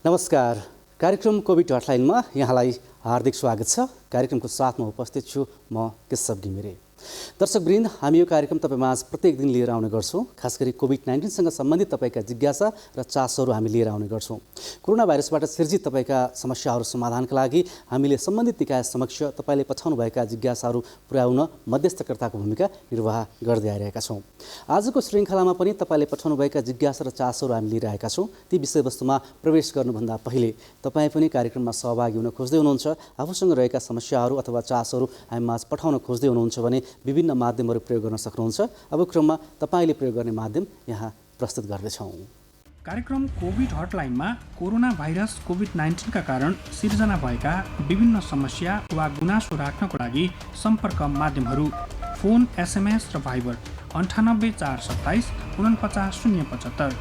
नमस्कार। कार्यक्रम कोभिड हटलाइनमा यहाँलाई हार्दिक स्वागत छ। कार्यक्रमको साथमा उपस्थित छु म केशव घिमिरे। दर्शकवृन्द, हामी यो कार्यक्रम तपाईमाझ प्रत्येक दिन लिएर आउने गर्छौँ। खास गरी कोभिड-19 सँग सम्बन्धित तपाईका जिज्ञासा र चासोहरू हामी लिएर आउने गर्छौँ। कोरोना भाइरसबाट सिर्जित तपाईका समस्याहरू समाधानका लागि हामीले सम्बन्धित निकाय समक्ष तपाईले पठाउनु भएका जिज्ञासाहरू पुर्याउन मध्यस्थकर्ताको भूमिका निर्वाह गर्दै आइरहेका छौँ। आजको श्रृङ्खलामा पनि तपाईले पठाउनु भएका जिज्ञासा र चासोहरू हामी लिइरहेका छौँ। ती विषयवस्तुमा प्रवेश गर्नुभन्दा पहिले तपाईँ पनि कार्यक्रममा सहभागी हुन खोज्दै हुनुहुन्छ, आफूसँग रहेका समस्याहरू अथवा चासोहरू हामीमाझ पठाउन खोज्दै हुनुहुन्छ भने विभिन्न माध्यमहरू प्रयोग गर्न सक्नुहुन्छ। अब क्रममा तपाईले प्रयोग गर्ने माध्यम यहाँ प्रस्तुत गर्दैछौँ। कार्यक्रम कोभिड हटलाइनमा कोरोना भाइरस कोभिड-19 का कारण सिर्जना भएका विभिन्न समस्या वा गुनासो राख्नको लागि सम्पर्क माध्यमहरू फोन, SMS र Viber 98 427 49 075,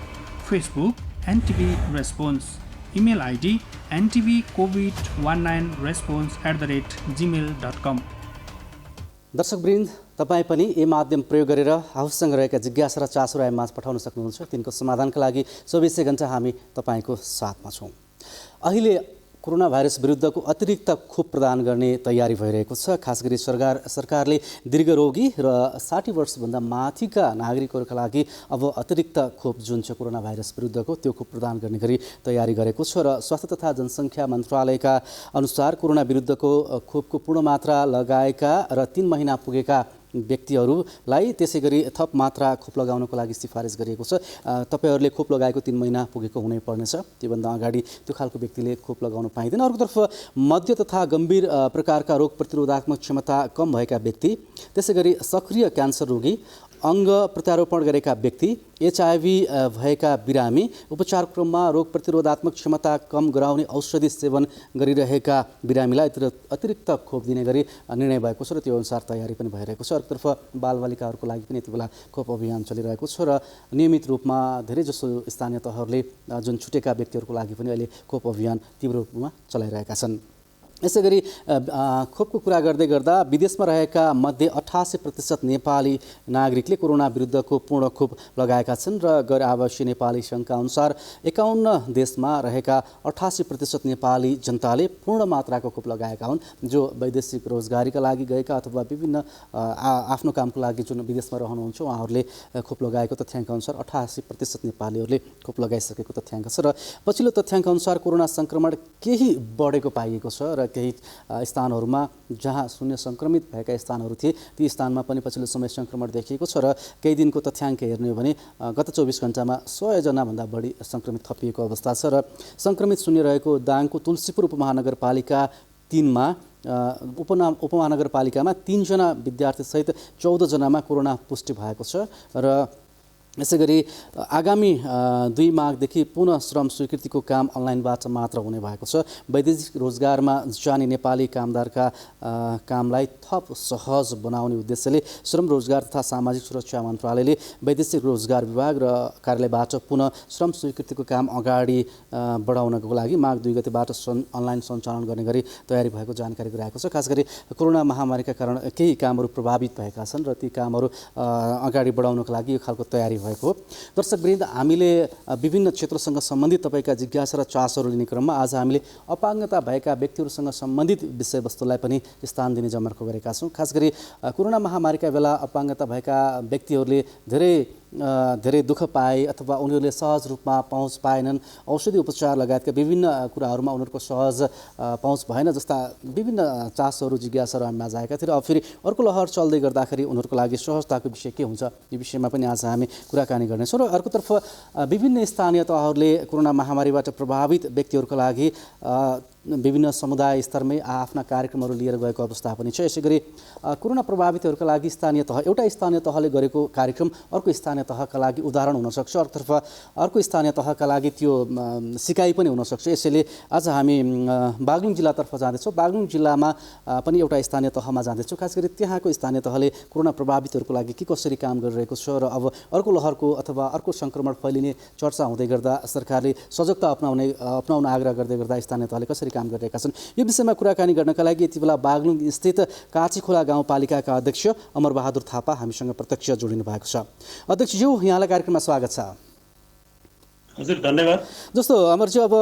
Facebook NTV response, email ID ntvcovid19response@gmail.com। दर्शकवृन्द, तपाईँ पनि यी माध्यम प्रयोग गरेर आफूसँग रहेका जिज्ञासा र चासोहरू हामीमाझ पठाउन सक्नुहुन्छ। तिनको समाधानका लागि 24 घण्टा हामी तपाईँको साथमा छौँ। अहिले कोरोना भाइरस विरुद्धको अतिरिक्त खोप प्रदान गर्ने तयारी भइरहेको छ। खास गरी सरकारले दीर्घरोगी र 60 वर्षभन्दा माथिका नागरिकहरूका लागि अब अतिरिक्त खोप जुन छ कोरोना भाइरस विरुद्धको त्यो खोप प्रदान गर्ने गरी तयारी गरेको छ र स्वास्थ्य तथा जनसङ्ख्या मन्त्रालयका अनुसार कोरोना विरुद्धको खोपको पूर्ण मात्रा लगाएका र 3 महिना पुगेका व्यक्तिहरूलाई त्यसै गरी थप मात्रा खोप लगाउनको लागि सिफारिस गरिएको छ। तपाईहरूले खोप लगाएको 3 महिना पुगेको हुनै पर्नेछ। त्योभन्दा अगाडि त्यो खालको व्यक्तिले खोप लगाउन पाइँदैन। अर्कोतर्फ मध्य तथा गम्भीर प्रकारका रोग प्रतिरोधात्मक क्षमता कम भएका व्यक्ति, त्यसै गरी सक्रिय क्यान्सर रोगी, अङ्ग प्रत्यारोपण गरेका व्यक्ति, HIV भएका बिरामी, उपचार क्रममा रोग प्रतिरोधात्मक क्षमता कम गराउने औषधि सेवन गरिरहेका बिरामीलाई अतिरिक्त खोप दिने गरी निर्णय भएको छ र त्यो अनुसार तयारी पनि भइरहेको छ। अर्कोतर्फ बालबालिकाहरूको लागि पनि यति बेला खोप अभियान चलिरहेको छ र नियमित रूपमा धेरैजसो स्थानीय तहहरूले जुन छुटेका व्यक्तिहरूको लागि पनि अहिले खोप अभियान तीव्र रूपमा चलाइरहेका छन्। यसै गरी खोपको कुरा गर्दै गर्दा विदेशमा रहेका मध्ये 88% नेपाली नागरिकले कोरोना विरुद्धको पूर्ण खोप लगाएका छन् र गैर आवासीय नेपाली सङ्घका अनुसार 51 देशमा रहेका 88% नेपाली जनताले पूर्ण मात्राको खोप लगाएका हुन्। जो वैदेशिक रोजगारीका लागि गएका अथवा विभिन्न आफ्नो कामको लागि जुन विदेशमा रहनुहुन्छ उहाँहरूले खोप लगाएको तथ्याङ्क अनुसार 88% नेपालीहरूले खोप लगाइसकेको तथ्याङ्क छ र पछिल्लो तथ्याङ्क अनुसार कोरोना सङ्क्रमण केही बढेको पाइएको छ र केही स्थानहरूमा जहाँ शून्य सङ्क्रमित भएका स्थानहरू थिए ती स्थानमा पनि पछिल्लो समय सङ्क्रमण देखिएको छ र केही दिनको तथ्याङ्क हेर्ने हो भने गत 24 घण्टामा 100 जनाभन्दा बढी सङ्क्रमित थपिएको अवस्था छ र सङ्क्रमित शून्य रहेको दाङको तुलसीपुर उपमहानगरपालिका 3मा उपमहानगरपालिकामा 3 जना विद्यार्थीसहित 14 जनामा कोरोना पुष्टि भएको छ र यसै गरी आगामी 2 माघदेखि पुनः श्रम स्वीकृतिको काम अनलाइनबाट मात्र हुने भएको छ। वैदेशिक रोजगारमा जाने नेपाली कामदारका कामलाई थप सहज बनाउने उद्देश्यले श्रम रोजगार तथा सामाजिक सुरक्षा मन्त्रालयले वैदेशिक रोजगार विभाग र कार्यालयबाट पुनः श्रम स्वीकृतिको काम अगाडि बढाउनको लागि माघ 2 गतेबाट अनलाइन सञ्चालन गर्ने गरी तयारी भएको जानकारी गराएको छ। खास गरी कोरोना महामारीका कारण केही कामहरू प्रभावित भएका छन् र ती कामहरू अगाडि बढाउनको लागि यो खालको तयारी भएको। दर्शकवृन्द, हामीले विभिन्न क्षेत्रसँग सम्बन्धित तपाईका जिज्ञासा र चासोहरू लिने क्रममा आज हामीले अपाङ्गता भएका व्यक्तिहरूसँग सम्बन्धित विषयवस्तुलाई पनि स्थान दिने जमर्को गरेका छौँ। खास गरी कोरोना महामारीका बेला अपाङ्गता भएका व्यक्तिहरूले धेरै दुःख पाए अथवा उनीहरूले सहज रूपमा पहुँच पाएनन्। औषधि उपचार लगायतका विभिन्न कुराहरूमा उनीहरूको सहज पहुँच भएन जस्ता विभिन्न चासोहरू जिज्ञासाहरू हामीमा आएका थिए र अब फेरि अर्को लहर चल्दै गर्दाखेरि उनीहरूको लागि सहजताको विषय के हुन्छ यो विषयमा पनि आज हामी कुराकानी गर्नेछौँ। र अर्कोतर्फ विभिन्न स्थानीय तहहरूले कोरोना महामारीबाट प्रभावित व्यक्तिहरूका लागि विभिन्न समुदाय स्तरमै आफ्ना कार्यक्रमहरू लिएर गएको अवस्था पनि छ। यसै गरी कोरोना प्रभावितहरूका लागि एउटा स्थानीय तहले गरेको कार्यक्रम अर्को स्थानीय तहका लागि उदाहरण हुनसक्छ, अर्कोतर्फ अर्को स्थानीय तहका लागि त्यो सिकाइ पनि हुनसक्छ। यसैले आज हामी बागलुङ जिल्लातर्फ जाँदैछौँ। बागलुङ जिल्लामा पनि एउटा स्थानीय तहमा जाँदैछौँ। खास गरी त्यहाँको स्थानीय तहले कोरोना प्रभावितहरूको लागि के कसरी काम गरिरहेको छ र अब अर्को लहरको अथवा अर्को सङ्क्रमण फैलिने चर्चा हुँदै गर्दा सरकारले सजगता अपनाउन आग्रह गर्दै गर्दा स्थानीय तहले कसरी काम गरिरहेका छन् यो विषयमा कुराकानी गर्नका लागि यति बेला बागलुङ स्थित काँचीखोला गाउँपालिकाका अध्यक्ष अमरबहादुर थापा हामीसँग प्रत्यक्ष जोडिनु भएको छ। अध्यक्षज्यू, यहाँलाई कार्यक्रममा स्वागत छ। हजुर धन्यवाद। जस्तो अमरजी, अब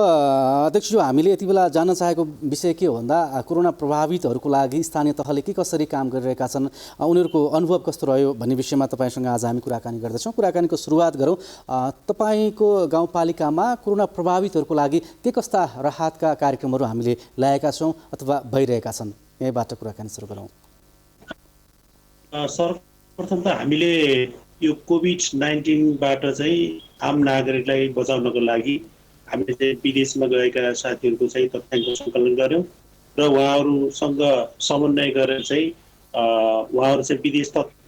अध्यक्षज्यू, हामीले यति बेला जान्न चाहेको विषय के हो भन्दा कोरोना प्रभावितहरूको लागि स्थानीय तहले के कसरी काम गरिरहेका छन्, उनीहरूको अनुभव कस्तो रह्यो भन्ने विषयमा तपाईँसँग आज हामी कुराकानी गर्दैछौँ। कुराकानीको सुरुवात गरौँ। तपाईँको गाउँपालिकामा कोरोना प्रभावितहरूको लागि के कस्ता राहतका कार्यक्रमहरू हामीले ल्याएका छौँ अथवा भइरहेका छन्, यहीँबाट कुराकानी सुरु गरौँ। सर्वप्रथम त हामीले यो कोभिड-19बाट चाहिँ आम नागरिकलाई बचाउनको लागि हामीले चाहिँ विदेशमा गएका साथीहरूको चाहिँ तथ्याङ्क सङ्कलन गऱ्यौँ र उहाँहरूसँग समन्वय गरेर चाहिँ उहाँहरू चाहिँ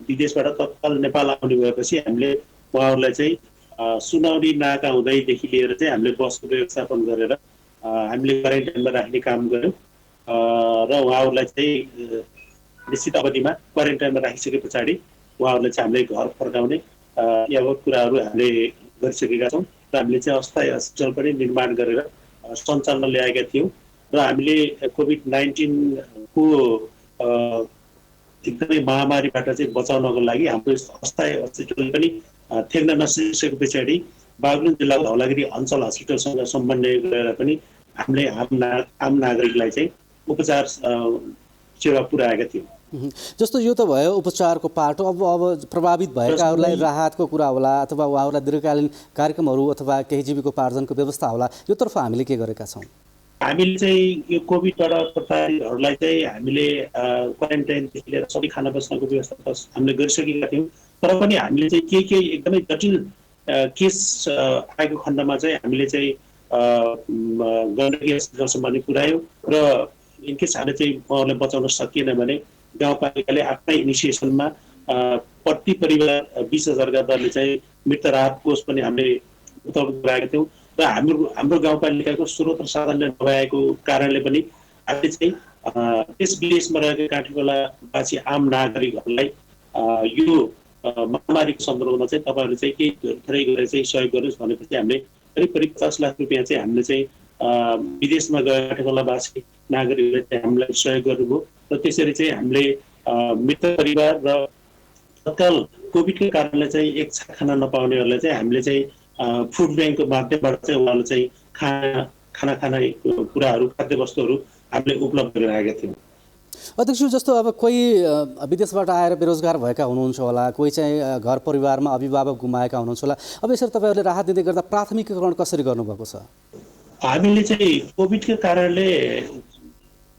विदेशबाट तत्काल नेपाल आउने भएपछि हामीले उहाँहरूलाई चाहिँ सुनौली नाका हुँदैदेखि लिएर चाहिँ हामीले बसको व्यवस्थापन गरेर हामीले क्वारेन्टाइनमा राख्ने काम गऱ्यौँ र उहाँहरूलाई चाहिँ निश्चित अवधिमा क्वारेन्टाइनमा राखिसके पछाडि उहाँहरूलाई चाहिँ हामीले घर फर्काउने यावत कुराहरू हामीले गरिसकेका छौँ र हामीले चाहिँ अस्थायी हस्पिटल पनि निर्माण गरेर सञ्चालन ल्याएका थियौँ र हामीले कोभिड-19को एकदमै महामारीबाट चाहिँ बचाउनको लागि हाम्रो अस्थायी हस्पिटल पनि थेग्न नसकेको पछाडि बागलुङ जिल्लाको धौलागिरी अञ्चल हस्पिटलसँग समन्वय गरेर पनि हामीले आम नागरिकलाई चाहिँ उपचार सेवा पुर्याएका थियौँ। जस्तो यो त भयो उपचारको पाटो। अब प्रभावित भएकाहरूलाई राहतको कुरा होला अथवा उहाँहरूलाई दीर्घकालीन कार्यक्रमहरू अथवा केही जीविकोपार्जनको व्यवस्था होला, यो तर्फ हामीले के गरेका छौँ? हामीले चाहिँ यो कोभिडबाट प्रभावितहरूलाई चाहिँ हामीले क्वारेन्टाइनदेखि लिएर सबै खाना बस्नको व्यवस्था हामीले गरिसकेका थियौँ। तर पनि हामीले चाहिँ केही एकदमै जटिल केस आएको खण्डमा चाहिँ हामीले चाहिँ गण्डकी हस्पिटलसम्म पनि पुर्यायौँ र इनकेस हामीले चाहिँ उहाँहरूलाई बचाउन सकिएन भने गाउँपालिकाले आफ्नै इनिसिएसनमा प्रति परिवार 20,000का दरले चाहिँ मृत राहत कोष पनि हामीले उपलब्ध गराएका थियौँ र हाम्रो गाउँपालिकाको स्रोत साधन नभएको कारणले पनि हामीले चाहिँ देश विदेशमा रहेका काठमाडौँवासी आम नागरिकहरूलाई यो महामारीको सन्दर्भमा चाहिँ तपाईँहरूले चाहिँ केही थोरै गरेर चाहिँ सहयोग गर्नुहोस् भनेपछि हामीले करिब 50 लाख रुपियाँ चाहिँ हामीले चाहिँ विदेशमा गएर काठमाडौँवासी नागरिकहरूले चाहिँ हामीलाई सहयोग गर्नुभयो र त्यसरी चाहिँ हामीले मृत परिवार र तत्काल कोभिडको कारणले चाहिँ एक छाक खाना नपाउनेहरूलाई चाहिँ हामीले चाहिँ फुड ब्याङ्कको माध्यमबाट चाहिँ उहाँलाई चाहिँ खाना खाने कुराहरू खाद्य वस्तुहरू हामीले उपलब्ध गराएका थियौँ। अध्यक्ष, जस्तो अब कोही विदेशबाट आएर बेरोजगार भएका हुनुहुन्छ होला, कोही चाहिँ घर परिवारमा अभिभावक गुमाएका हुनुहुन्छ होला, अब यसरी तपाईँहरूले राहत दिँदै गर्दा प्राथमिकीकरण कसरी गर्नुभएको छ? हामीले चाहिँ कोभिडको कारणले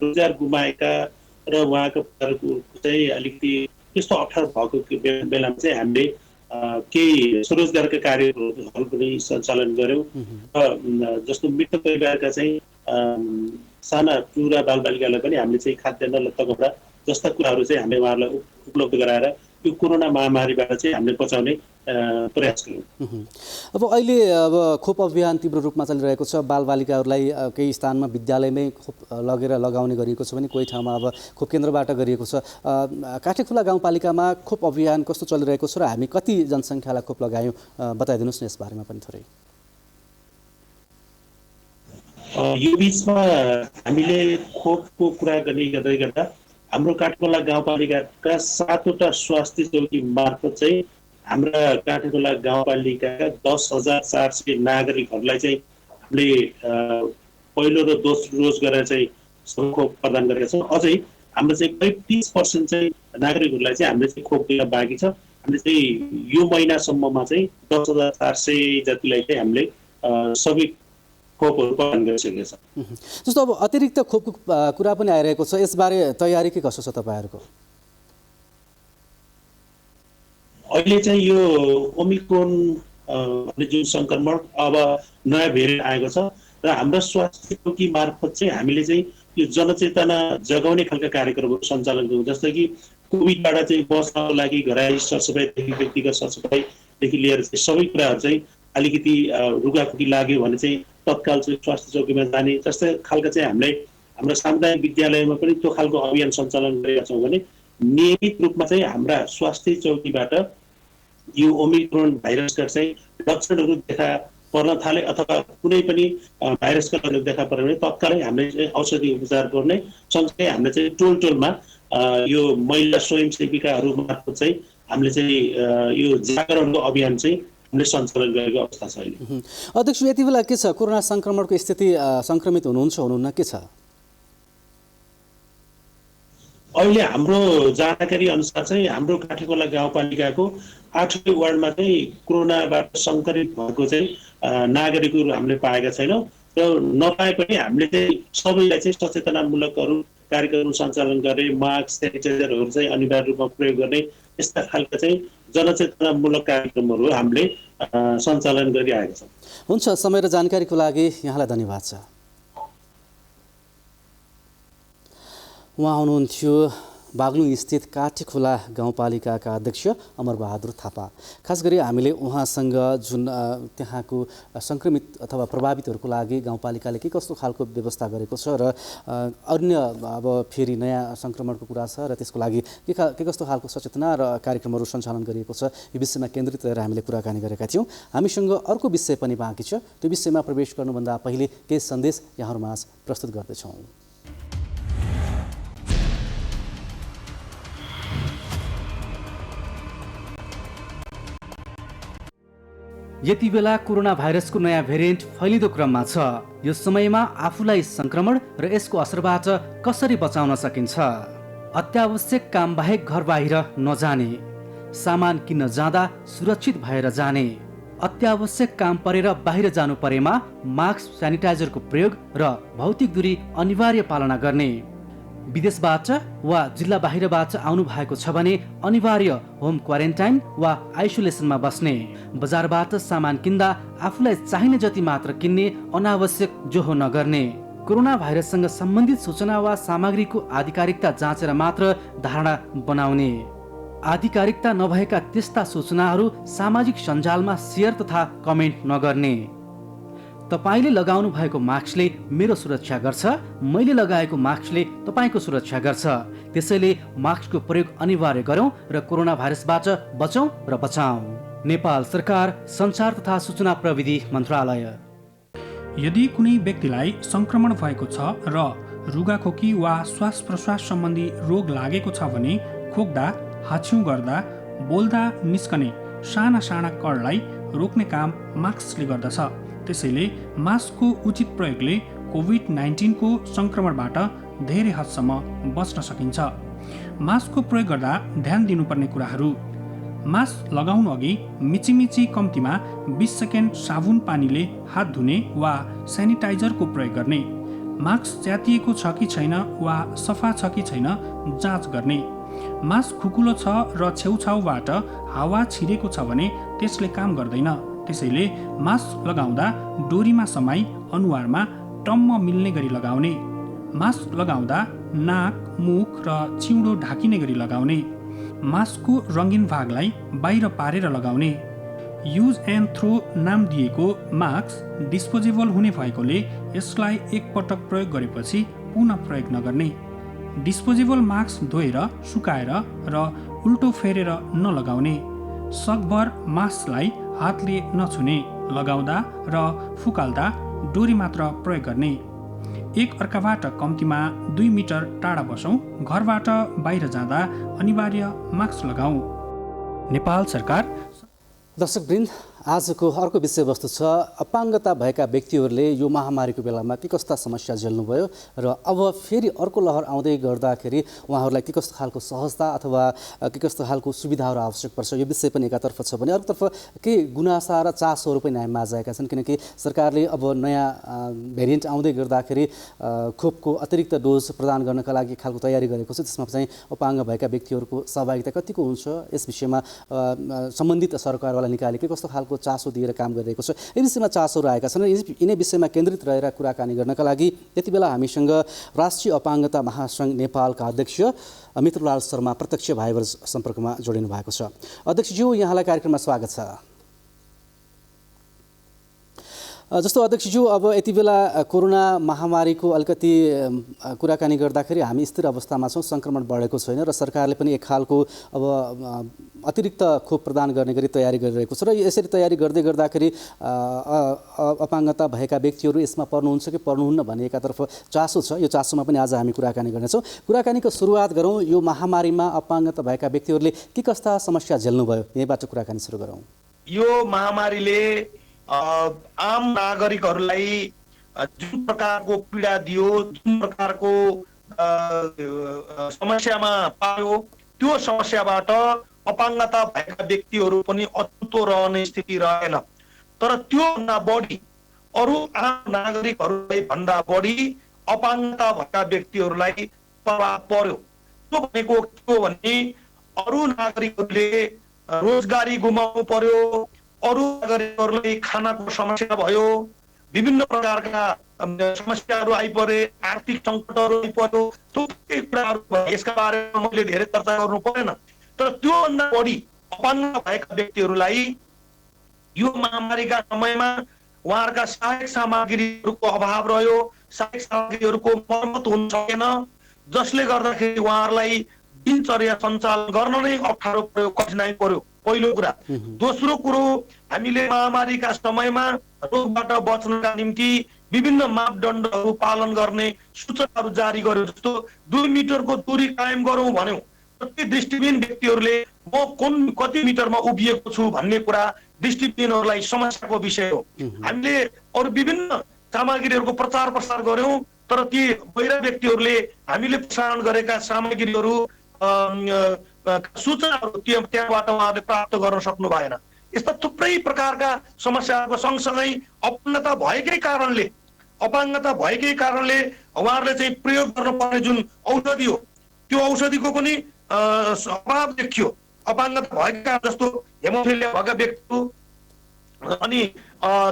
रोजगार गुमाएका र उहाँको चाहिँ अलिकति त्यस्तो अप्ठ्यारो भएको बेलामा चाहिँ हामीले केही स्वरोजगारका कार्यहरू पनि सञ्चालन गऱ्यौँ र जस्तो मृत परिवारका चाहिँ साना टुरा बालबालिकालाई पनि हामीले चाहिँ खाद्यान्न लत्ता कपडा जस्ता कुराहरू चाहिँ हामीले उहाँहरूलाई उपलब्ध गराएर यो कोरोना महामारीबाट चाहिँ हामीले बचाउने प्रयास गऱ्यौँ। अब अहिले खोप अभियान तीव्र रूपमा चलिरहेको छ। बालबालिकाहरूलाई केही स्थानमा विद्यालयमै खोप लगेर लगाउने गरिएको छ भने कोही ठाउँमा अब खोप केन्द्रबाट गरिएको छ। काठेखोला गाउँपालिकामा खोप अभियान कस्तो चलिरहेको छ र हामी कति जनसङ्ख्यालाई खोप लगायौँ, बताइदिनुहोस् न यसबारेमा पनि थोरै। यो बिचमा हामीले खोपको कुरा गर्दै गर्दा हाम्रो काठमाडौँ गाउँपालिकाका 7वटा स्वास्थ्य चौकी मार्फत चाहिँ हाम्रा काठमाडौँ गाउँपालिकाका 10,400 नागरिकहरूलाई चाहिँ हामीले पहिलो र दोस्रो डोज गरेर चाहिँ खोप प्रदान गरेका छौँ। अझै हाम्रो चाहिँ करिब 30% चाहिँ नागरिकहरूलाई चाहिँ हामीले चाहिँ खोप दिन बाँकी छ। हामीले चाहिँ यो महिनासम्ममा चाहिँ 10,400 जतिलाई चाहिँ हामीले सबै खोपहरू प्रदान गरिसकेका छ। जस्तो अब अतिरिक्त खोपको कुरा पनि आइरहेको छ, यसबारे तयारी के कसो छ तपाईँहरूको? अहिले चाहिँ यो ओमिक्रोन भन्ने जुन सङ्क्रमण अब नयाँ भेरिएन्ट आएको छ र हाम्रो स्वास्थ्य चौकी मार्फत चाहिँ हामीले चाहिँ यो जनचेतना जगाउने खालका कार्यक्रमहरू सञ्चालन गर्छौँ। जस्तो कि कोभिडबाट चाहिँ बच्नको लागि घरायसी सरसफाइदेखि व्यक्तिगत सरसफाइदेखि लिएर चाहिँ सबै कुराहरू चाहिँ अलिकति रुगाखुटी लाग्यो भने चाहिँ तत्काल चाहिँ स्वास्थ्य चौकीमा जाने जस्तै खालका चाहिँ हामीले हाम्रो सामुदायिक विद्यालयमा पनि त्यो खालको अभियान सञ्चालन गरेका छौँ भने नियमित रूपमा चाहिँ हाम्रा स्वास्थ्य चौकीबाट यो ओमिक्रोन भाइरसका चाहिँ लक्षणहरू देखा पर्न थाले अथवा कुनै पनि भाइरसका लक्षणहरू देखा पर्यो भने तत्कालै हामीले औषधि उपचार गर्ने सँगसँगै हामीले चाहिँ टोलमा यो महिला स्वयंसेविकाहरू मार्फत चाहिँ हामीले चाहिँ यो जागरणको अभियान चाहिँ हामीले सञ्चालन गरेको अवस्था छ अहिले। अध्यक्ष, यति बेला के छ कोरोना सङ्क्रमणको स्थिति? सङ्क्रमित हुनुहुन्छ हुनुहुन्न के छ? अहिले हाम्रो जानकारी अनुसार चाहिँ हाम्रो काठीकोला गाउँपालिकाको 8वै वार्डमा चाहिँ कोरोनाबाट सङ्क्रमित भएको चाहिँ नागरिकहरू हामीले पाएका छैनौँ र नपाए पनि हामीले चाहिँ सबैलाई चाहिँ सचेतनामूलकहरू कार्यक्रम सञ्चालन गर्ने, मास्क सेनिटाइजरहरू चाहिँ अनिवार्य रूपमा प्रयोग गर्ने, यस्ता खालका चाहिँ जनचेतनामूलक कार्यक्रमहरू हामीले सञ्चालन गरिरहेका छौँ। हुन्छ, समय र जानकारीको लागि यहाँलाई धन्यवाद छ। उहाँ हुनुहुन्थ्यो बागलुङ स्थित काठीखोला गाउँपालिकाका अध्यक्ष अमरबहादुर थापा। खास गरी हामीले उहाँसँग जुन त्यहाँको सङ्क्रमित अथवा प्रभावितहरूको लागि गाउँपालिकाले के कस्तो खालको व्यवस्था गरेको छ र अन्य अब फेरि नयाँ सङ्क्रमणको कुरा छ र त्यसको लागि के कस्तो खालको सचेतना र कार्यक्रमहरू सञ्चालन गरिएको छ, यो विषयमा केन्द्रित रहेर हामीले कुराकानी गरेका थियौँ। हामीसँग अर्को विषय पनि बाँकी छ, त्यो विषयमा प्रवेश गर्नुभन्दा पहिले केही सन्देश यहाँहरूमाझ प्रस्तुत गर्दैछौँ। यति बेला कोरोना भाइरसको नयाँ भेरिएन्ट फैलिँदो क्रममा छ। यो समयमा आफूलाई सङ्क्रमण र यसको असरबाट कसरी बचाउन सकिन्छ? अत्यावश्यक काम बाहेक घर बाहिर नजाने, सामान किन्न जाँदा सुरक्षित भएर जाने, अत्यावश्यक काम परेर बाहिर जानु परेमा मास्क सेनिटाइजरको प्रयोग र भौतिक दूरी अनिवार्य पालना गर्ने, विदेशबाट वा जिल्ला बाहिरबाट आउनु भएको छ भने अनिवार्य होम क्वारेन्टाइन वा आइसोलेसनमा बस्ने, बजारबाट सामान किन्दा आफूलाई चाहिने जति मात्र किन्ने, अनावश्यक जोहो नगर्ने, कोरोना भाइरससँग सम्बन्धित सूचना वा सामग्रीको आधिकारिकता जाँचेर मात्र धारणा बनाउने, आधिकारिकता नभएका त्यस्ता सूचनाहरू सामाजिक सञ्जालमा सेयर तथा कमेन्ट नगर्ने, तपाईले लगाउनु भएको मास्कले मेरो सुरक्षा गर्छ, मैले लगाएको मास्कले तपाईको सुरक्षा गर्छ, त्यसैले मास्कको प्रयोग अनिवार्य गरौँ र कोरोना भाइरसबाट बचौँ र बचाऊ। नेपाल सरकार सञ्चार तथा सूचना प्रविधि मन्त्रालय। यदि कुनै व्यक्तिलाई सङ्क्रमण भएको छ र रुगाखोकी वा श्वास प्रश्वास सम्बन्धी रोग लागेको छ भने खोक्दा, हाछ्यौँ गर्दा, बोल्दा निस्कने साना साना कणलाई रोक्ने काम मास्कले गर्दछ। त्यसैले मास्कको उचित प्रयोगले कोभिड-19 को सङ्क्रमणबाट धेरै हदसम्म बच्न सकिन्छ। मास्कको प्रयोग गर्दा ध्यान दिनुपर्ने कुराहरू: मास्क लगाउनु अघि मिचिमिची कम्तीमा 20 सेकेन्ड साबुन पानीले हात धुने वा सेनिटाइजरको प्रयोग गर्ने, मास्क च्यातिएको छ कि छैन वा सफा छ कि छैन जाँच गर्ने, मास्क खुकुलो छ र छेउछाउबाट हावा छिरेको छ भने त्यसले काम गर्दैन। त्यसैले मास्क लगाउँदा डोरीमा समाई अनुहारमा टम्म मिल्ने गरी लगाउने, मास्क लगाउँदा नाक, मुख र चिउँडो ढाकिने गरी लगाउने, मास्कको रङ्गीन भागलाई बाहिर पारेर लगाउने, युज एन्ड थ्रो नाम दिएको मास्क डिस्पोजेबल हुने भएकोले यसलाई एकपटक प्रयोग गरेपछि पुनः प्रयोग नगर्ने, डिस्पोजेबल मास्क धोएर सुकाएर र उल्टो फेरेर नलगाउने, सकभर मास्कलाई हातले नछुने, लगाउँदा र फुकाल्दा डोरी मात्र प्रयोग गर्ने, एक अर्काबाट कम्तीमा 2 मिटर टाढा बसौँ, घरबाट बाहिर जाँदा अनिवार्य मास्क लगाऊ। नेपाल सरकार। दर्शकवृन्द, आजको अर्को विषयवस्तु छ अपाङ्गता भएका व्यक्तिहरूले यो महामारीको बेलामा के कस्ता समस्या झेल्नुभयो र अब फेरि अर्को लहर आउँदै गर्दाखेरि उहाँहरूलाई के कस्तो खालको सहजता अथवा के कस्तो खालको सुविधाहरू आवश्यक पर्छ, यो विषय पनि एकातर्फ छ भने अर्कोतर्फ केही गुनासा र चासोहरू पनि हामी माझ आएका छन्। किनकि सरकारले अब नयाँ भेरिएन्ट आउँदै गर्दाखेरि खोपको अतिरिक्त डोज प्रदान गर्नका लागि खालको तयारी गरेको छ। त्यसमा चाहिँ अपाङ्ग भएका व्यक्तिहरूको सहभागिता कतिको हुन्छ, यस विषयमा सम्बन्धित सरकारवाला निकायले के कस्तो खालको चासो दिएर काम गरिरहेको छ, यी विषयमा चासोहरू आएका छन्। यिनै विषयमा केन्द्रित रहेर कुराकानी गर्नका लागि यति बेला हामीसँग राष्ट्रिय अपाङ्गता महासङ्घ नेपालका अध्यक्ष मित्रलाल शर्मा प्रत्यक्ष भाइबर सम्पर्कमा जोडिनु भएको छ। अध्यक्षज्यू, यहाँलाई कार्यक्रममा स्वागत छ। जस्तो अध्यक्षज्यू, अब यति बेला कोरोना महामारीको अलिकति कुराकानी गर्दाखेरि हामी स्थिर अवस्थामा छौँ, सङ्क्रमण बढेको छैन र सरकारले पनि एक खालको अब अतिरिक्त खोप प्रदान गर्ने गरी तयारी गरिरहेको छ र यसरी तयारी गर्दै गर्दाखेरि अपाङ्गता भएका व्यक्तिहरू यसमा पर्नुहुन्छ कि पर्नुहुन्न भन्ने एकातर्फ चासो छ। यो चासोमा पनि आज हामी कुराकानी गर्नेछौँ। कुराकानीको सुरुवात गरौँ। यो महामारीमा अपाङ्गता भएका व्यक्तिहरूले के कस्ता समस्या झेल्नुभयो, यहीँबाट कुराकानी सुरु गरौँ। यो महामारीले आम नागरिकहरूलाई जुन प्रकारको पीडा दियो, जुन प्रकारको समस्यामा पायो, त्यो समस्याबाट अपाङ्गता भएका व्यक्तिहरू पनि अछुतो रहने स्थिति रहेन। तर त्योभन्दा बढी अरू आम नागरिकहरूलाई भन्दा बढी अपाङ्गता भएका व्यक्तिहरूलाई प्रभाव पर्यो। त्यो भनेको के हो भने अरू नागरिकहरूले रोजगारी गुमाउनु पर्यो, अरू नागरिकहरूलाई खानाको समस्या भयो, विभिन्न प्रकारका समस्याहरू आइपरे, आर्थिक सङ्कटहरू आइपर्यो, थुप्रै कुराहरू भयो। यसका बारेमा मैले धेरै चर्चा गर्नु परेन। तर त्योभन्दा बढी अपाङ्ग भएका व्यक्तिहरूलाई यो महामारीका समयमा उहाँहरूका सहायक सामग्रीहरूको अभाव रह्यो, सहायक सामग्रीहरूको मर्मत हुन सकेन, जसले गर्दाखेरि उहाँहरूलाई दिनचर्या सञ्चालन गर्न नै अप्ठ्यारो पर्यो, कठिनाइ पर्यो, पहिलो कुरा। दोस्रो कुरो, हामीले महामारीका समयमा रोगबाट बच्नका निम्ति विभिन्न मापदण्डहरू पालन गर्ने सूचनाहरू जारी गर्यो। जस्तो 2 मिटरको दूरी कायम गरौँ भन्यौँ। प्रति दृष्टिविहीन व्यक्तिहरूले म कति मिटरमा उभिएको छु भन्ने कुरा दृष्टिविहीनहरूलाई समस्याको विषय हो। हामीले अरू विभिन्न सामग्रीहरूको प्रचार प्रसार गर्यौँ, तर ती बहिरा व्यक्तिहरूले हामीले प्रसारण गरेका सामग्रीहरू सूचनाहरू त्यहाँबाट उहाँहरूले प्राप्त गर्न सक्नु भएन। यस्ता थुप्रै प्रकारका समस्याहरूको सँगसँगै अपाङ्गता भएकै कारणले उहाँहरूले चाहिँ प्रयोग गर्नुपर्ने जुन औषधि हो, त्यो औषधिको पनि अभाव देखियो। अपाङ्गता भएका जस्तो हेमोफिलिया भएका व्यक्तिहरू, अनि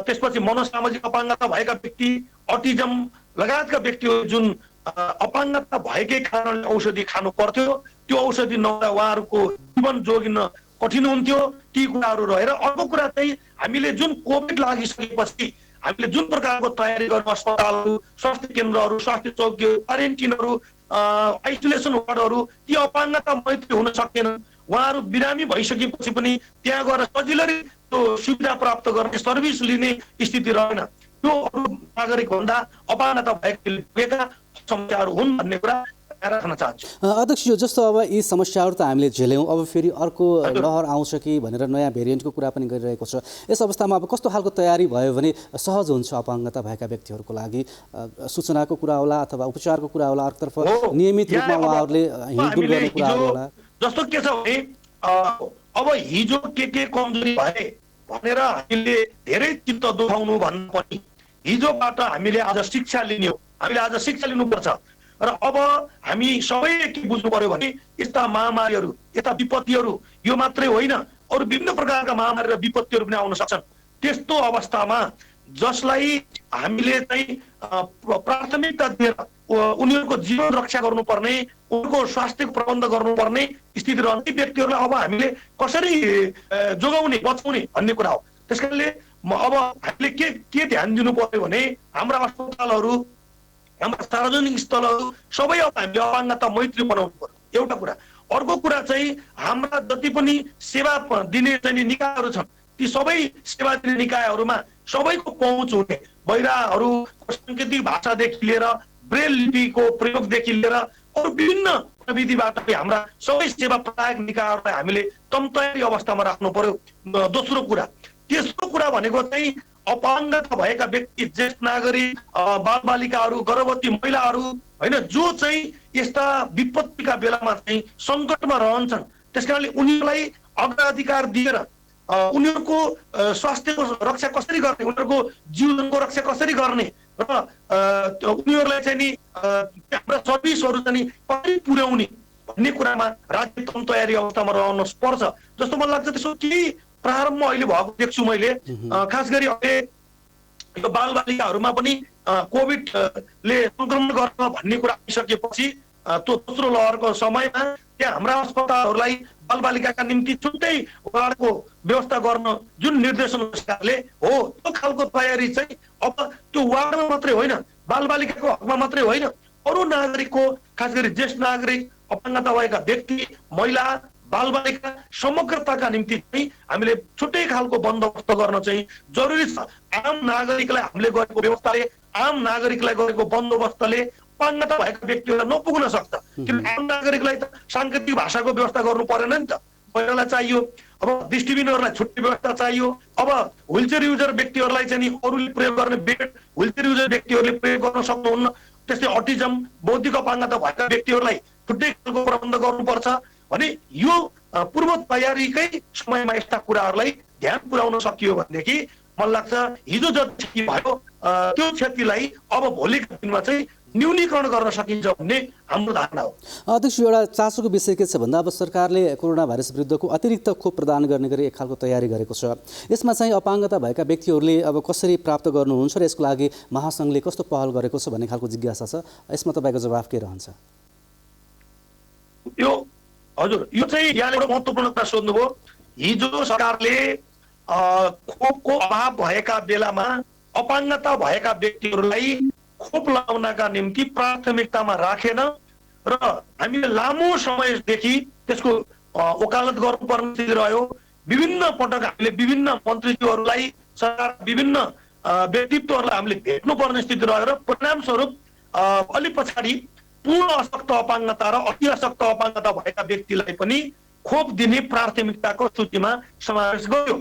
त्यसपछि मनोसामाजिक अपाङ्गता भएका व्यक्ति, अटिजम लगायतका व्यक्तिहरू जुन अपाङ्गता भएकै कारणले औषधि खानु पर्थ्यो, त्यो औषधि नहुँदा उहाँहरूको जीवन जोगिन कठिन हुन्थ्यो। ती कुराहरू रहेर अर्को कुरा चाहिँ हामीले जुन कोभिड लागिसकेपछि हामीले जुन प्रकारको तयारी गर्नु, अस्पतालहरू, स्वास्थ्य केन्द्रहरू, स्वास्थ्य चौकीहरू, क्वारेन्टिनहरू, आइसोलेसन वार्डहरू, ती अपाङ्गता मैत्री हुन सकेन। उहाँहरू बिरामी भइसकेपछि पनि त्यहाँ गएर सजिलै त्यो सुविधा प्राप्त गर्ने, सर्भिस लिने स्थिति रहेन। त्यो अरू नागरिक भन्दा अपाङ्गता भएका समस्याहरू हुन् भन्ने कुरा राख्न चाहन्छु। अध्यक्षज्यू, जस्तो अब यी समस्याहरू त हामीले झेल्यौँ, अब फेरि अर्को लहर आउँछ कि भनेर नयाँ भेरिएन्टको कुरा पनि गरिरहेको छ। यस अवस्थामा अब कस्तो खालको तयारी भयो भने सहज हुन्छ अपाङ्गता भएका व्यक्तिहरूको लागि? सूचनाको कुरा होला अथवा उपचारको कुरा होला, अर्कोतर्फ नियमित रूपमा उहाँहरूले हिँडडुल गर्ने कुरा होला। जस्तो के छ भने अब हिजो के कमजोरी भए भनेर हामीले धेरै चित्त दुखाउनु भन्नु पनि हिजोबाट हामीले आज शिक्षा लिने हो। हामीले आज शिक्षा लिनुपर्छ। र अब हामी सबैले के बुझ्नु पर्यो भने यस्ता महामारीहरू, यस्ता विपत्तिहरू यो मात्रै होइन, अरू विभिन्न प्रकारका महामारी र विपत्तिहरू पनि आउन सक्छन्। त्यस्तो अवस्थामा जसलाई हामीले चाहिँ प्राथमिकता दिएर उनीहरूको जीवन रक्षा गर्नुपर्ने, उनको स्वास्थ्यको प्रबन्ध गर्नुपर्ने स्थिति रहने व्यक्तिहरूलाई अब हामीले कसरी जोगाउने, बचाउने भन्ने कुरा हो। त्यसकारणले अब हामीले के ध्यान दिनु पर्यो भने हाम्रा अस्पतालहरू, हाम्रा सार्वजनिक स्थलहरू सबै अब हामीले अपाङ्गता मैत्री बनाउनु पर्यो, एउटा कुरा। अर्को कुरा चाहिँ हाम्रा जति पनि सेवा दिने चाहिँ निकायहरू छन्, ती सबै सेवा दिने निकायहरूमा सबैको पहुँच हुने, बहिराहरूको साङ्केतिक भाषादेखि लिएर ब्रेल लिपिको प्रयोगदेखि लिएर अरू विभिन्न प्रविधिबाट हाम्रा सबै सेवा प्रदायक निकायहरूलाई हामीले तम तयारी अवस्थामा राख्नु पर्यो। दोस्रो कुरा, तेस्रो कुरा भनेको चाहिँ अपाङ्गता भएका व्यक्ति, ज्येष्ठ नागरिक, बालबालिकाहरू, गर्भवती महिलाहरू होइन, जो चाहिँ यस्ता विपत्तिका बेलामा चाहिँ सङ्कटमा रहन्छन्। त्यसकारणले उनीहरूलाई अग्राधिकार दिएर उनीहरूको स्वास्थ्यको रक्षा कसरी गर्ने, उनीहरूको जीवनको रक्षा कसरी गर्ने र उनीहरूलाई चाहिँ नि हाम्रा सर्भिसहरू चाहिँ नि कसरी पुर्याउने भन्ने कुरामा राज्य तम तयारी अवस्थामा रहनु पर्छ जस्तो मलाई लाग्छ। त्यसो केही प्रारम्भ अहिले भएको देख्छु मैले। खास गरी अहिले यो बालबालिकाहरूमा पनि कोभिडले सङ्क्रमण गर्न भन्ने कुरा आइसकेपछि त्यो दोस्रो लहरको समयमा त्यहाँ हाम्रा अस्पतालहरूलाई बालबालिकाका निम्ति छुट्टै वार्डको व्यवस्था गर्न जुन निर्देशन सरकारले हो, त्यो खालको तयारी चाहिँ अब त्यो वार्डमा मात्रै होइन, बालबालिकाको हकमा मात्रै होइन, अरू नागरिकको, खास गरी ज्येष्ठ नागरिक, अपाङ्गता भएका व्यक्ति, महिला, बालबालिका समग्रताका निम्ति चाहिँ हामीले छुट्टै खालको बन्दोबस्त गर्न चाहिँ जरुरी छ। आम नागरिकलाई हामीले गरेको व्यवस्थाले, आम नागरिकलाई गरेको बन्दोबस्तले अपाङ्गता भएका व्यक्तिहरूलाई नपुग्न सक्छ। किन आम नागरिकलाई त साङ्केतिक भाषाको व्यवस्था गर्नु परेन नि त, पहिलालाई चाहियो। अब दृष्टिबिनहरूलाई छुट्टी व्यवस्था चाहियो। अब व्हिलचेयर युजर व्यक्तिहरूलाई चाहिँ नि अरूले प्रयोग गर्ने बेड व्हिलचेयर युजर व्यक्तिहरूले प्रयोग गर्न सक्नुहुन्न। त्यस्तै अटिजम बौद्धिक अपाङ्गता भएका व्यक्तिहरूलाई छुट्टै खालको प्रबन्ध गर्नुपर्छ भने यो पूर्व तयारीकै समयमा यस्ता कुराहरूलाई ध्यान पुर्याउन सकियो भनेदेखि मलाई लाग्छ हिजो जति क्षति भयो त्यो क्षतिलाई अब भोलिका दिनमा चाहिँ न्यूनीकरण गर्न सकिन्छ भन्ने हाम्रो धारणा हो। अध्यक्ष, एउटा चासोको विषय के छ भन्दा अब सरकारले कोरोना भाइरस विरुद्धको अतिरिक्त खोप प्रदान गर्ने गरी एक खालको तयारी गरेको छ। यसमा चाहिँ अपाङ्गता भएका व्यक्तिहरूले अब कसरी प्राप्त गर्नुहुन्छ र यसको लागि महासङ्घले कस्तो पहल गरेको छ भन्ने खालको जिज्ञासा छ। यसमा तपाईँको जवाफ के रहन्छ? यो हजुर, यो चाहिँ यहाँले एउटा महत्त्वपूर्ण कुरा सोध्नुभयो। हिजो सरकारले खोपको अभाव भएका बेलामा अपाङ्गता भएका व्यक्तिहरूलाई खोप लगाउनका निम्ति प्राथमिकतामा राखेन र हामीले लामो समयदेखि त्यसको वकालत गर्नुपर्ने स्थिति रह्यो। विभिन्न पटक हामीले विभिन्न मन्त्रीज्यूहरूलाई सरकार विभिन्न व्यक्तित्वहरूलाई हामीले भेट्नुपर्ने स्थिति रह्यो र परिणामस्वरूप अलि पछाडि पूर्ण अशक्त अपाङ्गता र अति अशक्त अपाङ्गता भएका व्यक्तिलाई पनि खोप दिने प्राथमिकताको सूचीमा समावेश गर्यो।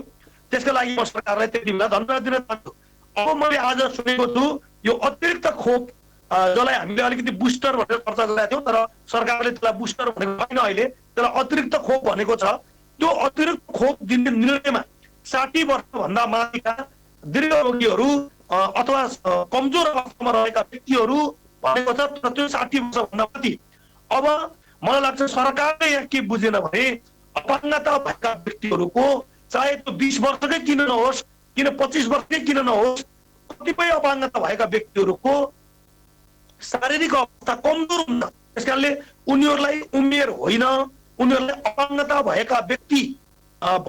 त्यसका लागि म सरकारलाई त्यति बेला धन्यवाद दिन चाहन्छु। अब मैले आज सुनेको छु यो अतिरिक्त खोप जसलाई हामीले अलिकति बुस्टर भनेर चर्चा गरेका थियौँ, तर सरकारले त्यसलाई बुस्टर भनेको छैन, अहिले त्यसलाई अतिरिक्त खोप भनेको छ। त्यो अतिरिक्त खोप दिने निर्णयमा 60 वर्षभन्दा माथिका दीर्घ रोगीहरू अथवा कमजोर अवस्थामा रहेका व्यक्तिहरू भनेको छ। तर त्यो 60 वर्षभन्दा माथि। अब मलाई लाग्छ सरकारले यहाँ के बुझेन भने अपाङ्गता भएका व्यक्तिहरूको चाहे त्यो 20 वर्षकै किन नहोस्, किन 25 वर्षकै किन नहोस्, कतिपय अपाङ्गता भएका व्यक्तिहरूको शारीरिक अवस्था कमजोर हुन्छ। त्यस कारणले उनीहरूलाई उमेर होइन, उनीहरूलाई अपाङ्गता भएका व्यक्ति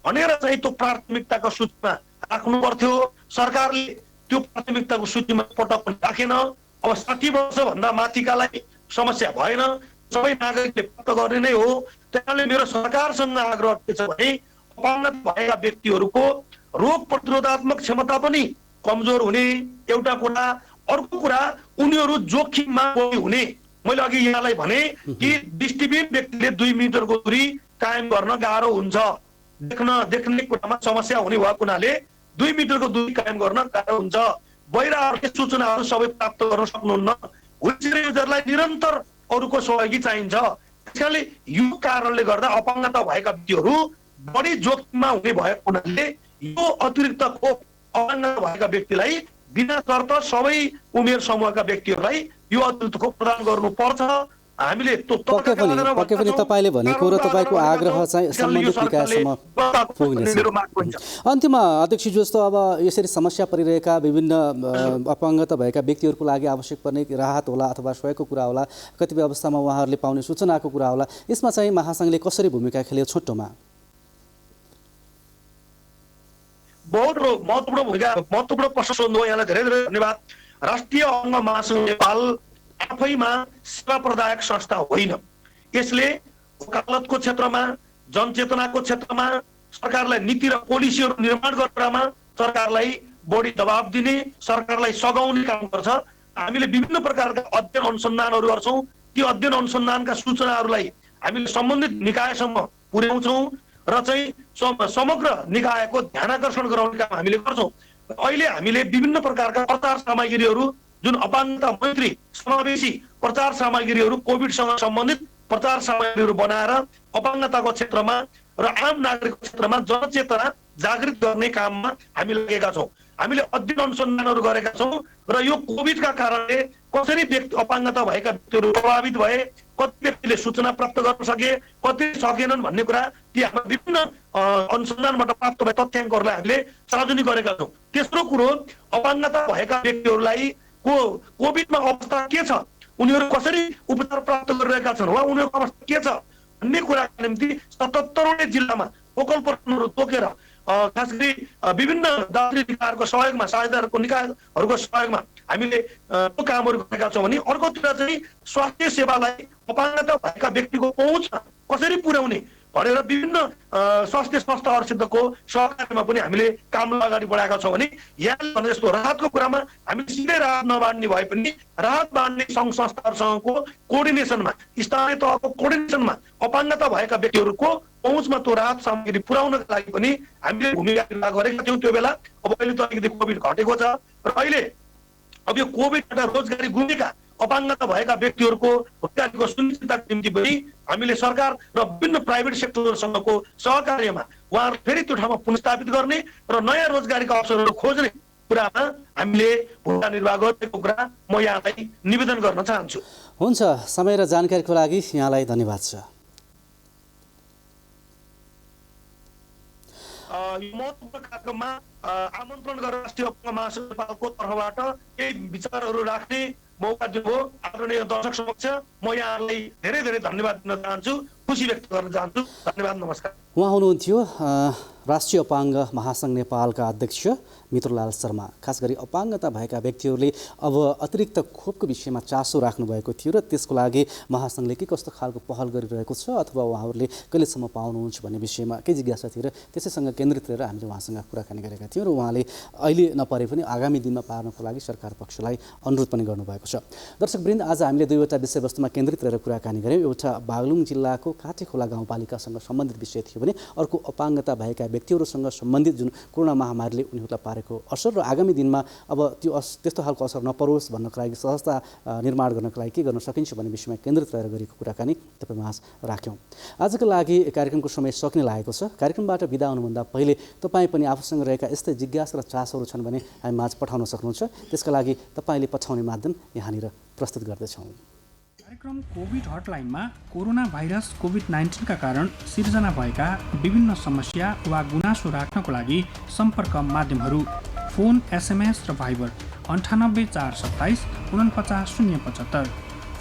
भनेर चाहिँ त्यो प्राथमिकताको सूचीमा राख्नु पर्थ्यो। सरकारले त्यो प्राथमिकताको सूचीमा पटक पनि राखेन। अब 60 वर्षभन्दा माथिकालाई समस्या भएन, सबै नागरिकले प्राप्त गर्ने नै हो। त्यस कारणले मेरो सरकारसँग आग्रह के छ भने अपाङ्गता भएका व्यक्तिहरूको रोग प्रतिरोधात्मक क्षमता पनि कमजोर हुने एउटा कुरा, अर्को कुरा उनीहरू जोखिममा हुने। मैले अघि यहाँलाई भने कि दृष्टिबिन व्यक्तिले 2 मिटरको दूरी कायम गर्न गाह्रो हुन्छ। देख्ने कुरामा समस्या हुने भएको हुनाले 2 मिटरको दूरी कायम गर्न गाह्रो हुन्छ। बहिराहरूले सूचनाहरू सबै प्राप्त गर्न सक्नुहुन्न। व्हिलचेयर युजरलाई निरन्तर अरूको सहयोगी चाहिन्छ। त्यसकारणले यो कारणले गर्दा अपाङ्गता भएका व्यक्तिहरू बढी जोखिममा हुने भएको हुनाले यो अतिरिक्त खोप अपाङ्गता भएका व्यक्तिलाई बिना शर्त सबै उमेर समूहका व्यक्तिहरूलाई यो अतिरिक्त खोप प्रदान गर्नुपर्छ। हामीले पक्कै पनि तपाईँले भनेको र तपाईँको आग्रह चाहिँ सम्बन्धित निकायसम्म पुग्नेछ। अन्त्यमा अध्यक्ष, जस्तो अब यसरी समस्या परिरहेका विभिन्न अपाङ्गता भएका व्यक्तिहरूको लागि आवश्यक पर्ने राहत होला अथवा सहयोगको कुरा होला, कतिपय अवस्थामा उहाँहरूले पाउने सूचनाको कुरा होला, यसमा चाहिँ महासङ्घले कसरी भूमिका खेल्यो छोटोमा? बहुत महत्त्वपूर्ण प्रश्न सोध्नुभयो। यहाँलाई धेरै धेरै धन्यवाद। राष्ट्रिय अङ्ग महासङ्घ नेपाल आफैमा सेवा प्रदायक संस्था होइन। यसले वकालतको क्षेत्रमा, जनचेतनाको क्षेत्रमा सरकारलाई नीति र पोलिसीहरू निर्माण गर्नमा सरकारलाई बढी दबाब दिने, सरकारलाई सघाउने काम गर्छ। हामीले विभिन्न प्रकारका अध्ययन अनुसन्धानहरू गर्छौँ। ती अध्ययन अनुसन्धानका सूचनाहरूलाई हामीले सम्बन्धित निकायसम्म पुर्याउँछौँ र चाहिँ समग्र निकायको ध्यानाकर्षण गराउने काम हामीले गर्छौँ। अहिले हामीले विभिन्न प्रकारका प्रचार सामग्रीहरू, जुन अपाङ्गता मैत्री समावेशी प्रचार सामग्रीहरू, कोभिडसँग सम्बन्धित प्रचार सामग्रीहरू बनाएर अपाङ्गताको क्षेत्रमा र आम नागरिकको क्षेत्रमा जनचेतना जागृत गर्ने काममा हामी लागेका छौँ। हामीले अध्ययन अनुसन्धानहरू गरेका छौँ र यो कोभिडका कारणले कसरी अपाङ्गता भएका व्यक्तिहरू प्रभावित भए, कति व्यक्तिले सूचना प्राप्त गर्न सके, कति सकेनन् भन्ने कुरा ती हाम्रो विभिन्न अनुसन्धानबाट प्राप्त भए तथ्याङ्कहरूलाई हामीले सार्वजनिक गरेका छौँ। तेस्रो कुरो, अपाङ्गता भएका व्यक्तिहरूलाई कोभिडमा अवस्था के छ, उनीहरू कसरी उपचार प्राप्त गरिरहेका छन् वा उनीहरूको अवस्था के छ भन्ने कुराको निम्ति 77वटै जिल्लामा फोकल पर्सनहरू तोकेर खास गरी विभिन्न दात्री निकायहरूको सहयोगमा, साझेदारको निकायहरूको सहयोगमा हामीले त्यो कामहरू गरेका छौँ भने अर्कोतिर चाहिँ स्वास्थ्य सेवालाई अपाङ्गता भएका व्यक्तिको पहुँचमा कसरी पुर्याउने भनेर विभिन्न स्वास्थ्य संस्थाहरूसितको सहकार्यमा पनि हामीले कामलाई अगाडि बढाएका छौँ भने यहाँले भने जस्तो राहतको कुरामा हामीले सिधै राहत नबाँड्ने भए पनि राहत बाँड्ने सङ्घ संस्थाहरूसँगको कोर्डिनेसनमा स्थानीय तहको कोर्डिनेसनमा अपाङ्गता भएका व्यक्तिहरूको पहुँचमा त्यो राहत सामग्री पुर्याउनका लागि पनि हामीले भूमिका निर्वाह गरेका थियौँ त्यो बेला। अब अहिले त अलिकति कोभिड घटेको छ र अहिले अब यो कोभिडबाट रोजगारी गुमेका अपाङ्गता भएका व्यक्तिहरूको रोजगारीको सुनिश्चितताको निम्ति पनि हामीले सरकार र विभिन्न प्राइभेट सेक्टरसँगको सहकार्यमा उहाँहरू फेरि त्यो ठाउँमा पुनर्स्थापित गर्ने र नयाँ रोजगारीका अवसरहरू खोज्ने कुरामा हामीले भूमिका निर्वाह गरेको कुरा म यहाँलाई निवेदन गर्न चाहन्छु। हुन्छ, समय र जानकारीको लागि यहाँलाई धन्यवाद छ। यो महत्त्वपूर्ण कार्यक्रममा आमन्त्रण गरेर राष्ट्रिय अपाङ्ग महासङ्घ नेपालको तर्फबाट केही विचारहरू राख्ने मौका दिनुभयो। आदरणीय दर्शक समक्ष म यहाँहरूलाई धेरै धेरै धन्यवाद दिन चाहन्छु, खुसी व्यक्त गर्न चाहन्छु। धन्यवाद, नमस्कार। उहाँ हुनुहुन्थ्यो राष्ट्रिय अपाङ्ग महासङ्घ नेपालका अध्यक्ष मित्रलाल शर्मा। खास गरी अपाङ्गता भएका व्यक्तिहरूले अब अतिरिक्त खोपको विषयमा चासो राख्नुभएको थियो र त्यसको लागि महासङ्घले के कस्तो खालको पहल गरिरहेको छ अथवा उहाँहरूले कहिलेसम्म पाउनुहुन्छ भन्ने विषयमा केही जिज्ञासा थियो र त्यसैसँग केन्द्रित रहेर हामीले उहाँसँग कुराकानी गरेका थियौँ र उहाँले अहिले नपरे पनि आगामी दिनमा पार्नको लागि सरकार पक्षलाई अनुरोध पनि गर्नुभएको छ। दर्शकवृन्द, आज हामीले दुईवटा विषयवस्तुमा केन्द्रित रहेर कुराकानी गऱ्यौँ। एउटा बागलुङ जिल्लाको काँटीखोला गाउँपालिकासँग सम्बन्धित विषय थियो भने अर्को अपाङ्गता भएका व्यक्तिहरूसँग सम्बन्धित जुन कोरोना महामारीले उनीहरूलाई पारेको असर र आगामी दिनमा अब त्यो त्यस्तो खालको असर नपरोस् भन्नको लागि सहजता निर्माण गर्नको लागि के गर्न सकिन्छ भन्ने विषयमा केन्द्रित रहेर गरेको कुराकानी तपाईँमाझ राख्यौँ। आजको लागि कार्यक्रमको समय सकिने लागेको छ। कार्यक्रमबाट बिदा हुनुभन्दा पहिले तपाईँ पनि आफूसँग रहेका यस्तै जिज्ञासा र चासोहरू छन् भने हामी माझ पठाउन सक्नुहुन्छ। त्यसका लागि तपाईँले पठाउने माध्यम यहाँनिर प्रस्तुत गर्दैछौँ। कार्यक्रम कोभिड हटलाइनमा कोरोना भाइरस कोभिड-19 का कारण सिर्जना भएका विभिन्न समस्या वा गुनासो राख्नको लागि सम्पर्क माध्यमहरू फोन, एसएमएस र Viber 98 427 49 075,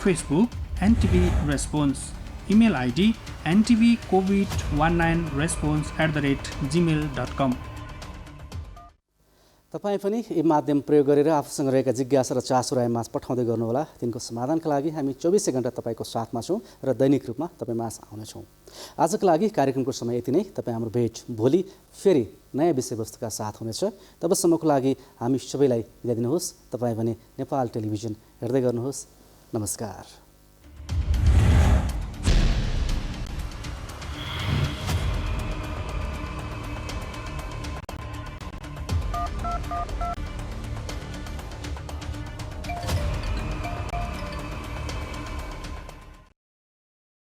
Facebook NTV response, email ID ntvcovid19response@gmail.com। तपाईँ पनि यी माध्यम प्रयोग गरेर आफूसँग रहेका जिज्ञासा र चासो रायमाझ पठाउँदै गर्नुहोला। तिनको समाधानका लागि हामी 24 घण्टा तपाईँको साथमा छौँ र दैनिक रूपमा तपाईँमाझ आउनेछौँ। आजको लागि कार्यक्रमको समय यति नै। तपाईँ हाम्रो भेट भोलि फेरि नयाँ विषयवस्तुका साथ हुनेछ। तबसम्मको लागि हामी सबैलाई बिदा दिनुहोस्। तपाईँ भने नेपाल टेलिभिजन हेर्दै गर्नुहोस्। नमस्कार।